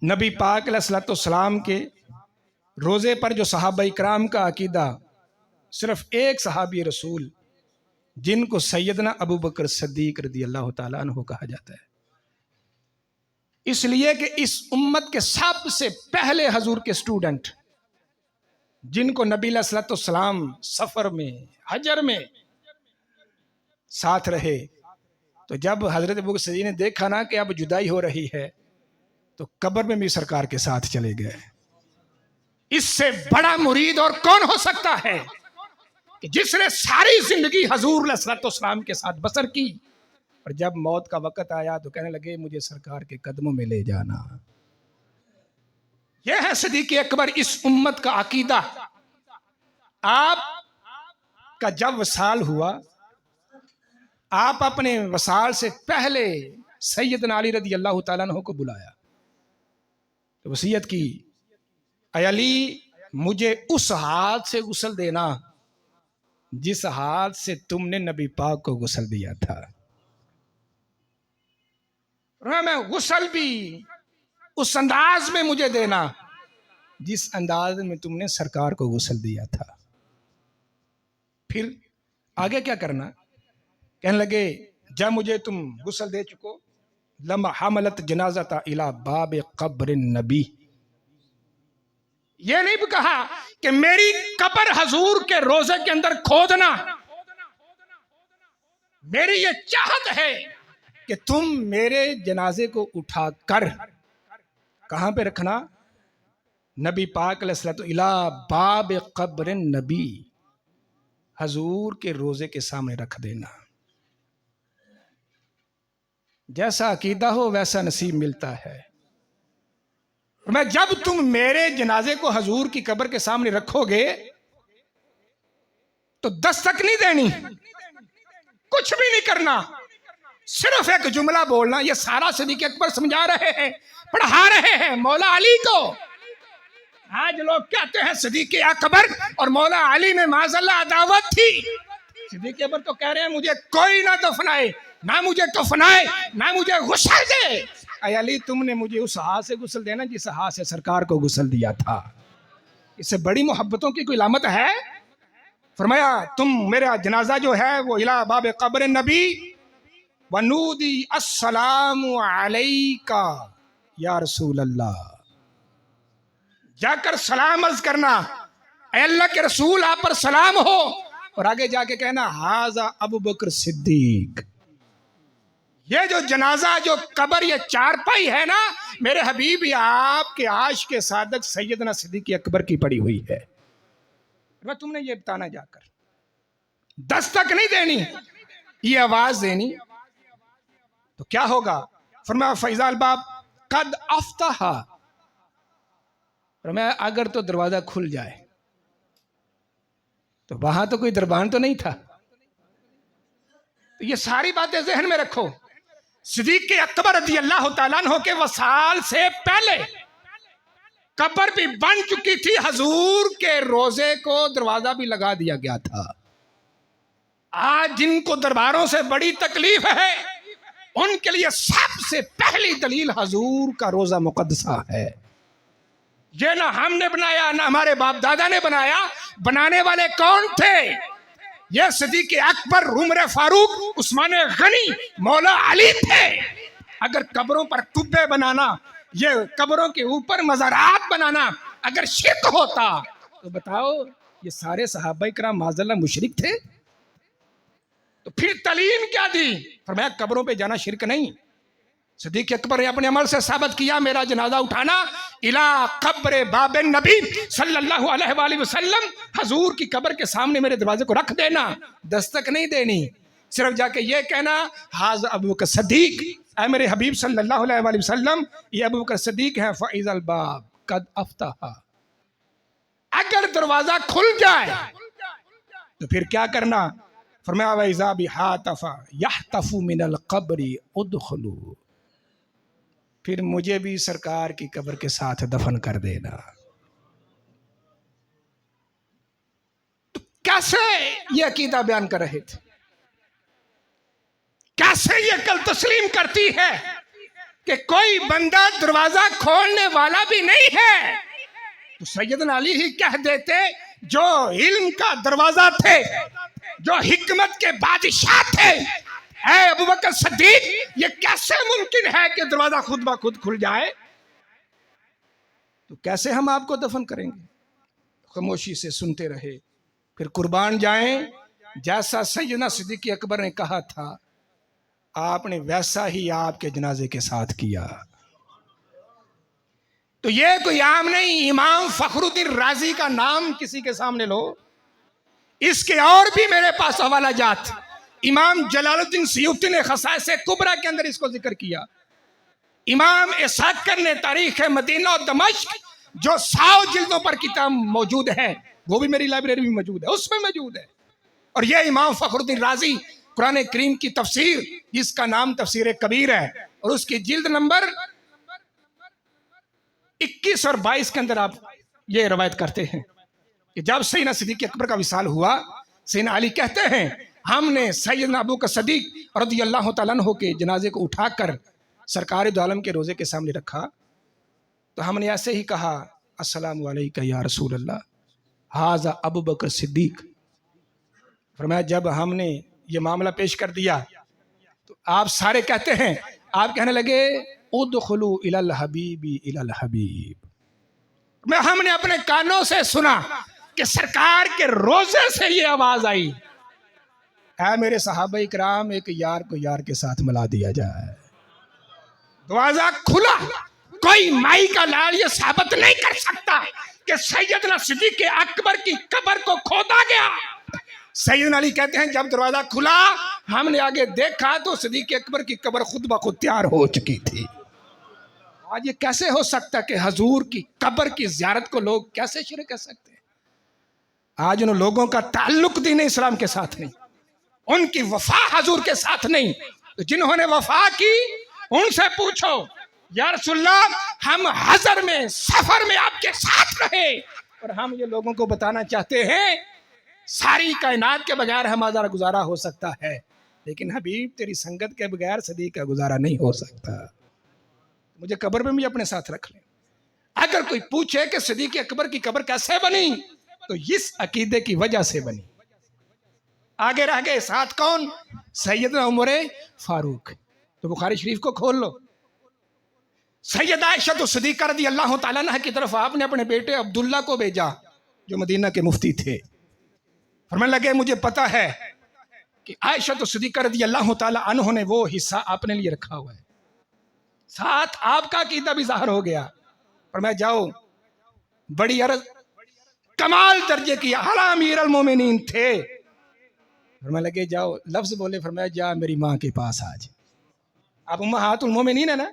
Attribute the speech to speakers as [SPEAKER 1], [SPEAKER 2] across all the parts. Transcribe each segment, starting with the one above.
[SPEAKER 1] नबी पाक अलैहिस्सलाम के रोज़े पर जो सहाबा इकराम का अकीदा, सिर्फ एक सहाबी रसूल जिनको सैयदना अबू बकर सिद्दीक रदी अल्लाह तआला अन्हु कहा जाता है, इसलिए कि इस उम्मत के सबसे पहले हजूर के स्टूडेंट जिनको नबी अलैहिस्सलाम सफर में हजर में साथ रहे, तो जब हजरत अबू बकर सिद्दीक ने देखा ना कि अब जुदाई हो रही है, तो कब्र में भी सरकार के साथ चले गए। इससे बड़ा मुरीद और कौन हो सकता है कि जिसने सारी जिंदगी हजूर अलैहिस्सलाम के साथ बसर की, और जब मौत का वक्त आया तो कहने लगे मुझे सरकार के कदमों में ले जाना। यह है सिद्दीक़ अकबर, इस उम्मत का अकीदा। आप का जब वसाल हुआ, आप अपने वसाल से पहले सैयदना अली रदी अल्लाह तआला अन्हु को बुलाया, तो वसीयत की, ऐ अली मुझे उस हाथ से गुस्ल देना जिस हाथ से तुमने नबी पाक को गुस्ल दिया था। मैं गुस्ल भी उस अंदाज में मुझे देना जिस अंदाज में तुमने सरकार को गुस्ल दिया था। फिर आगे क्या करना? कहने लगे जब मुझे तुम गुस्ल दे चुको, लम्मा हमलत जनाज़ता इला बाब कब्र नबी, ये नहीं कहा कि मेरी कब्र हजूर के रोजे के अंदर खोदना, मेरी ये चाहत है कि तुम मेरे जनाजे को उठाकर कहां पे रखना? नबी पाक अलैहिस्सलातु इला बाब कब्र नबी, हजूर के रोजे के सामने रख देना। जैसा अकीदा हो वैसा नसीब मिलता है। मैं जब तुम मेरे जनाजे को हजूर की कब्र के सामने रखोगे तो दस्तक नहीं देनी, कुछ भी नहीं करना, सिर्फ एक जुमला बोलना। ये सारा सिद्दीक़ अकबर समझा रहे हैं, पढ़ा रहे हैं मौला अली को। आज लोग कहते हैं सिद्दीक़ अकबर और मौला अली में माज़अल्लाह अदावत थी। सिद्दीक़ अकबर तो कह रहे हैं मुझे कोई ना दफनाए, ना मुझे कफनाए, ना मुझे गुस्ल दे। ऐ अली तुमने मुझे उस हाथ से गुस्ल देना जिस हाथ से सरकार को गुस्ल दिया था। इससे बड़ी मोहब्बतों की कोई इलामत है? फरमाया तुम मेरा जनाजा जो है वो इला बाब कब्र नबी वनूदी अस्सलामु अलैका या रसूल अल्लाह, जाकर सलाम अर्ज करना, ऐ अल्लाह के रसूल आप पर सलाम हो, और आगे जाके कहना हाजा अबू बकर सिद्दीक। ये जो जनाजा, जो कब्र, ये चारपाई है ना, मेरे हबीब या आपके आश के सादक सैयदना सिद्दीक़ अकबर की पड़ी हुई है। मैं तुमने ये बताना, जाकर दस्तक नहीं देनी, ये आवाज देनी, तो क्या होगा? फरमाया फैजाल बाब कद अफ्ताहा, फरमाया अगर तो दरवाजा खुल जाए। तो वहां तो कोई दरबान तो नहीं था। तो ये सारी बातें जहन में रखो। सिद्दीक़ अकबर रज़ी अल्लाह तआला अन्हु के वसाल से पहले कब्र भी बन चुकी थी, हजूर के रोजे को दरवाजा भी लगा दिया गया था। आज जिनको दरबारों से बड़ी तकलीफ है, उनके लिए सबसे पहली दलील हजूर का रोजा मुकद्दसा है। ये ना हमने बनाया, ना हमारे बाप दादा ने बनाया। बनाने वाले कौन थे? ये सिद्दीक़ अकबर, उमर फारूक, उस्मान गनी, मौला अली थे। अगर कब्रों पर कुब्बे बनाना, ये कब्रों के ऊपर मज़ारात बनाना अगर शिर्क होता, तो बताओ ये सारे सहाबा इकराम माज़अल्लाह मुशरिक थे? तो फिर तालीम क्या दी? फरमाया कब्रों पे जाना शिर्क नहीं। सिद्दीक़ अकबर ने अपने अमल से साबित किया, मेरा जनाजा उठाना इला कब्र बाब नबी सल्लल्लाहु अलैहि वसल्लम, हजूर की कब्र के सामने मेरे दरवाजे को रख देना, दस्तक नहीं देनी, सिर्फ जाके ये कहना हाज़ अबू बकर सिद्दीक, ऐ मेरे हबीब सल्लल्लाहु अलैहि वसल्लम ये अबू बकर सिद्दीक है। फ़इज़ल बाब कद अफ्ताहा, अगर दरवाजा खुल जाए तो फिर क्या करना? फरमाया वइज़ा बिहातफ़ा यहतफ़ु मिनल क़ब्रि उदख़ुलू, फिर मुझे भी सरकार की कब्र के साथ दफन कर देना। तो कैसे ये अकीदा बयान कर रहे थे, कैसे ये कल तस्लीम करती है कि कोई बंदा दरवाजा खोलने वाला भी नहीं है, तो सैयदना अली ही कह देते जो इल्म का दरवाजा थे, जो हिकमत के बादशाह थे, ऐ अबू बकर सिद्दीक, ये कैसे मुमकिन है कि दरवाजा खुद ब खुद खुल जाए? तो कैसे हम आपको दफन करेंगे? खामोशी से सुनते रहे, फिर कुर्बान जाएं। जैसा सैयदना सिद्दीक अकबर ने कहा था, आपने वैसा ही आपके जनाजे के साथ किया। तो ये कोई आम नहीं, इमाम फखरुद्दीन राजी का नाम किसी के सामने लो। इसके और भी मेरे पास हवाला जात, इमाम जलालुद्दीन सयूती ने खसाइस कुबरा के अंदर इसको जिक्र किया। इमाम इसाकर ने तारीख मदीना और दमिश्क, जो 100 जिल्दों पर किताब मौजूद है, वो भी मेरी लाइब्रेरी में मौजूद है, उसमें मौजूद है। और ये इमाम फखरुद्दीन राजी कुरान करीम की तफसीर, जिसका नाम तफसीर कबीर है, और उसकी जिल्द नंबर 21 और 22 के अंदर आप ये रवायत करते हैं कि जब सैयदना सिद्दीक अकबर का विसाल हुआ, सैयदना अली कहते हैं हमने सैयदना अबू बकर सिद्दीक रज़ियल्लाहु तआला अन्हु के जनाजे को उठाकर सरकार दो आलम के रोजे के सामने रखा, तो हमने ऐसे ही कहा, अस्सलामु अलैका या रसूल अल्लाह, हाज़ा अबू बकर सिद्दीक। फरमाया जब हमने ये मामला पेश कर दिया तो आप सारे कहते हैं, आप कहने लगे उदखुलू इलल हबीबी इलल हबीब। मैं हमने अपने कानों से सुना कि सरकार के रोजे से ये आवाज आई, है मेरे सहाबा इकराम, एक यार को यार के साथ मिला दिया जाए। दरवाजा खुला, कोई माई का लाल ये साबित नहीं कर सकता कि सैयदना सिद्दीक अकबर की कब्र को खोदा गया। सैयदना अली कहते हैं जब दरवाजा खुला, हमने आगे देखा तो सिद्दीक अकबर की कब्र खुद ब खुद तैयार हो चुकी थी। आज ये कैसे हो सकता कि हजूर की कब्र की ज़ियारत को लोग कैसे शुरू कर सकते हैं? आज उन लोगों का ताल्लुक दीन इस्लाम के साथ नहीं, उनकी वफा हजूर के साथ नहीं। तो जिन्होंने वफा की उनसे पूछो, या रसूलल्लाह हम हजर में सफर में आपके साथ रहे, और हम ये लोगों को बताना चाहते हैं सारी कायनात के बगैर हमारा गुजारा हो सकता है, लेकिन हबीब तेरी संगत के बगैर सिद्दीक का गुजारा नहीं हो सकता। मुझे कब्र में भी अपने साथ रख लें। अगर कोई पूछे कि सिद्दीक अकबर की कब्र कैसे बनी, तो इस अकीदे की वजह से बनी। आगे रह गए साथ कौन? सैयदना उमर फारूक। तो बुखारी शरीफ को खोल लो। सैयदा आयशा तो सिद्दीक़ा रज़ियल्लाहु तआला अन्हा की तरफ आपने अपने बेटे अब्दुल्ला को भेजा, जो मदीना के मुफ्ती थे। फरमाने लगे मुझे पता है कि आयशा तो सिद्दीक़ा रज़ियल्लाहु तआला अन्हा ने वो हिस्सा अपने लिए रखा हुआ है, साथ आपका अकीदा भी ज़ाहिर हो गया। फरमाया जाओ, बड़ी अर्ज कमाल दर्जे की आला अमीर अल मोमिनीन थे। फरमाने लगे जाओ, लफ्ज बोले, फरमाया जा मेरी माँ के पास आज, आप उम्महातुल मोमिनीन है ना।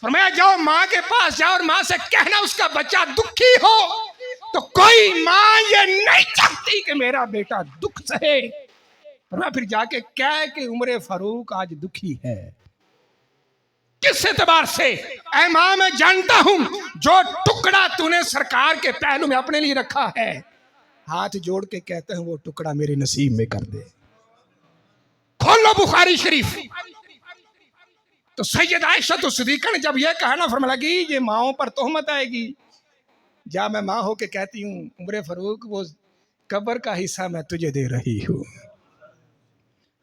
[SPEAKER 1] फरमाया जाओ माँ के पास जाओ और माँ से कहना उसका बच्चा दुखी हो, तो कोई माँ ये नहीं चाहती कि मेरा बेटा दुख सहे। फरमाया फिर जाके कह कि उमर फारूक आज दुखी है। किस एतबार से? ऐ माँ मैं जानता हूं जो टुकड़ा तूने सरकार के पहलू में अपने लिए रखा है, हाथ जोड़ के कहते हैं वो टुकड़ा मेरे नसीब में कर दे। खोलो बुखारी शरीफ। तो सैयद आयशा तो सिद्दीक़ा ने जब यह कहा ना, फरमाने लगी ये माओं पर तोहमत आएगी। जा मैं माँ हो के कहती हूँ उमर फारूक वो कब्र का हिस्सा मैं तुझे दे रही हूँ।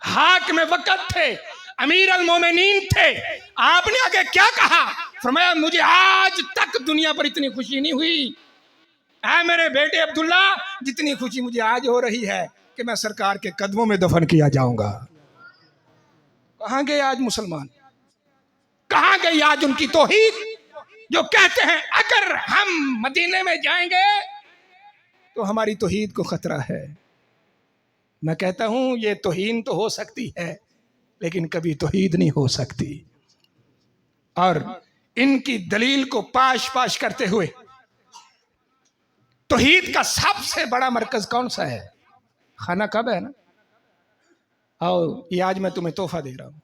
[SPEAKER 1] हाक में वक़्त थे, अमीर अल मोमिनीन थे, आपने आगे क्या कहा? फरमाया मुझे आज तक दुनिया पर इतनी खुशी नहीं हुई है मेरे बेटे अब्दुल्ला जितनी खुशी मुझे आज हो रही है कि मैं सरकार के कदमों में दफन किया जाऊंगा। कहां गए आज मुसलमान? कहां गई आज उनकी तौहीद जो कहते हैं अगर हम मदीने में जाएंगे तो हमारी तौहीद को खतरा है। मैं कहता हूं ये तौहीन तो हो सकती है लेकिन कभी तौहीद नहीं हो सकती। और इनकी दलील को पाश पाश करते हुए तौहीद का सबसे बड़ा मरकज कौन सा है? खाना कब है ना। और ये आज मैं तुम्हें तोहफा दे रहा हूं,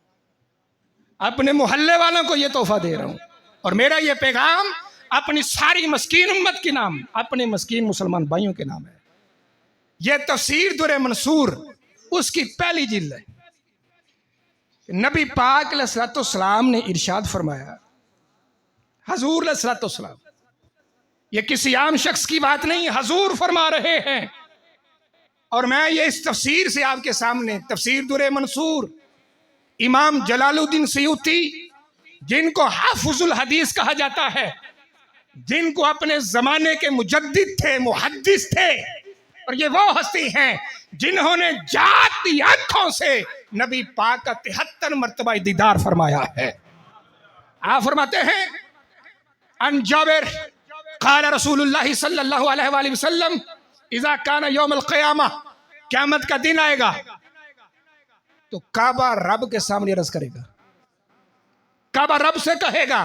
[SPEAKER 1] अपने मोहल्ले वालों को ये तोहफा दे रहा हूं, और मेरा ये पैगाम अपनी सारी मस्कीन उम्मत के नाम, अपने मस्कीन मुसलमान भाइयों के नाम है। यह तफसीर दुर मंसूर उसकी पहली जिल्द है। नबी पाक अलैहिस्सलाम ने इरशाद फरमाया, हजूर अलैहिस्सलाम, ये किसी आम शख्स की बात नहीं, हजूर फरमा रहे हैं। और मैं ये इस तफसीर से आपके सामने, तफसीर दुरे मंसूर, इमाम जलालुद्दीन सयूती, जिनको हाफिजुल हदीस कहा जाता है, जिनको अपने जमाने के मुजद्दिद थे, मुहद्दिस थे, और ये वो हस्ती हैं जिन्होंने जाती आंखों से नबी पाक का 73 मरतबा दीदार फरमाया है। आप फरमाते हैं, अन जाबिर क़ाल रसूलुल्लाह सल्लल्लाहु अलैहि वसल्लम, इज़ा काना यौमुल क़ियामा, क़यामत का दिन आएगा तो काबा रब के सामने अर्ज करेगा, काबा रब से कहेगा,